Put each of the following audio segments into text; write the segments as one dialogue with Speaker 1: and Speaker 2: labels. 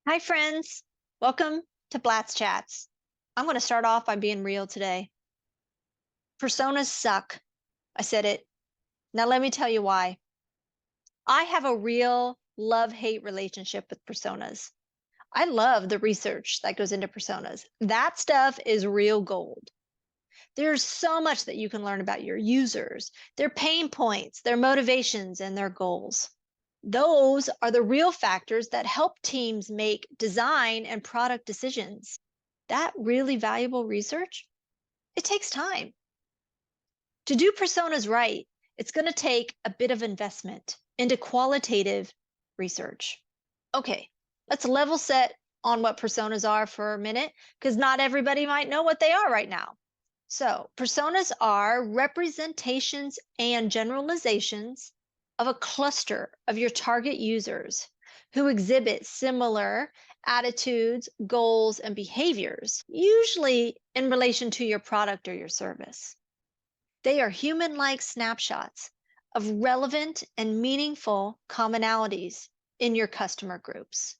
Speaker 1: Hi, friends. Welcome to Blatz Chats. I'm going to start off by being real today. Personas suck. I said it. Now, let me tell you why. I have a real love-hate relationship with personas. I love the research that goes into personas. That stuff is real gold. There's so much that you can learn about your users, their pain points, their motivations, and their goals. Those are the real factors that help teams make design and product decisions. That really valuable research, it takes time. To do personas right, it's going to take a bit of investment into qualitative research. Okay, let's level set on what personas are for a minute, because not everybody might know what they are right now. So, personas are representations and generalizations of a cluster of your target users who exhibit similar attitudes, goals, and behaviors, usually in relation to your product or your service. They are human like snapshots of relevant and meaningful commonalities in your customer groups.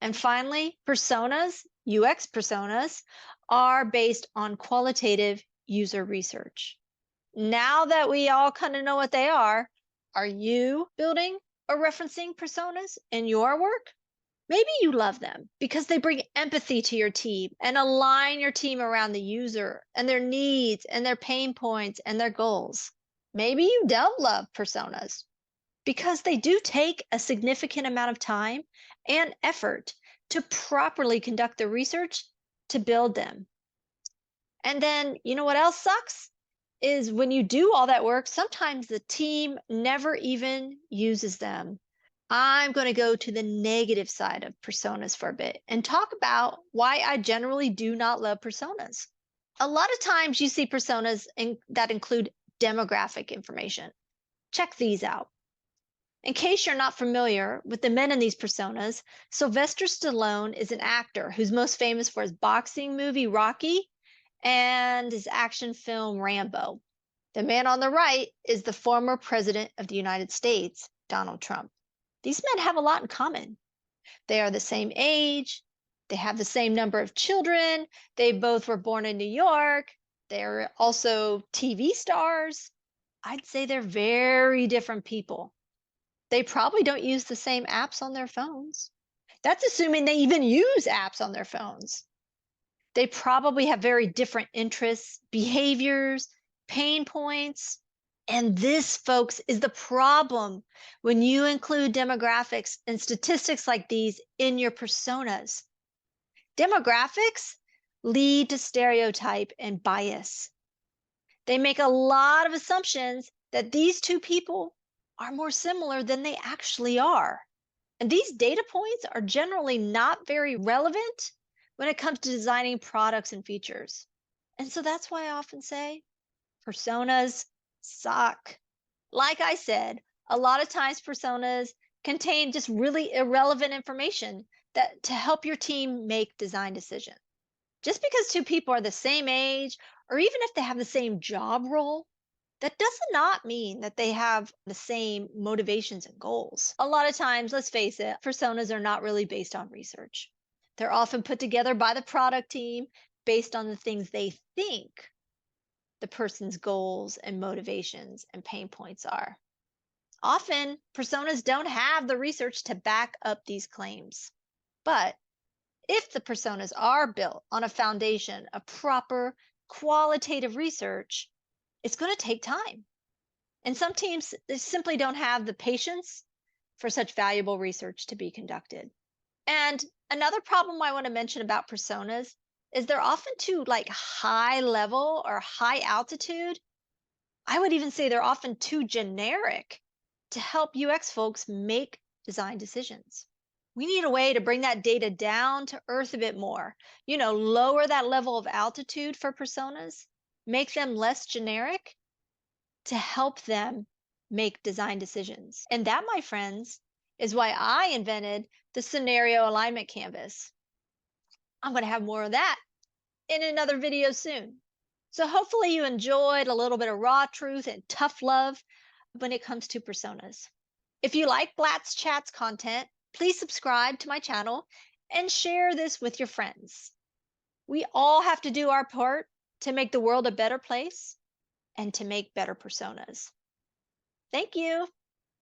Speaker 1: And finally, personas, UX personas, are based on qualitative user research. Now that we all kind of know what they are you building or referencing personas in your work? Maybe you love them because they bring empathy to your team and align your team around the user and their needs and their pain points and their goals. Maybe you don't love personas because they do take a significant amount of time and effort to properly conduct the research to build them. And then, you know what else sucks? Is when you do all that work, sometimes the team never even uses them. I'm going to go to the negative side of personas for a bit and talk about why I generally do not love personas. A lot of times you see personas that include demographic information. Check these out. In case you're not familiar with the men in these personas, Sylvester Stallone is an actor who's most famous for his boxing movie Rocky and his action film Rambo. The man on the right is the former president of the United States, Donald Trump. These men have a lot in common. They are the same age, they have the same number of children, they both were born in New York, they're also TV stars. I'd say they're very different people. They probably don't use the same apps on their phones. That's assuming they even use apps on their phones. They probably have very different interests, behaviors, pain points. And this, folks, is the problem when you include demographics and statistics like these in your personas. Demographics lead to stereotype and bias. They make a lot of assumptions that these two people are more similar than they actually are. And these data points are generally not very relevant when it comes to designing products and features. And so that's why I often say personas suck. Like I said, a lot of times personas contain just really irrelevant information that to help your team make design decisions. Just because two people are the same age, or even if they have the same job role, that does not mean that they have the same motivations and goals. A lot of times, let's face it, personas are not really based on research. They're often put together by the product team based on the things they think the person's goals and motivations and pain points are. Often, personas don't have the research to back up these claims. But if the personas are built on a foundation of proper qualitative research, it's going to take time. And some teams they simply don't have the patience for such valuable research to be conducted. And another problem I want to mention about personas is they're often too like high level or high altitude. I would even say they're often too generic to help UX folks make design decisions. We need a way to bring that data down to earth a bit more. Lower that level of altitude for personas, make them less generic to help them make design decisions. And that, my friends, is why I invented the scenario alignment canvas. I'm going to have more of that in another video soon. So hopefully you enjoyed a little bit of raw truth and tough love when it comes to personas. If you like Blatz Chats content, Please subscribe to my channel and share this with your friends. We all have to do our part to make the world a better place and to make better personas. Thank you.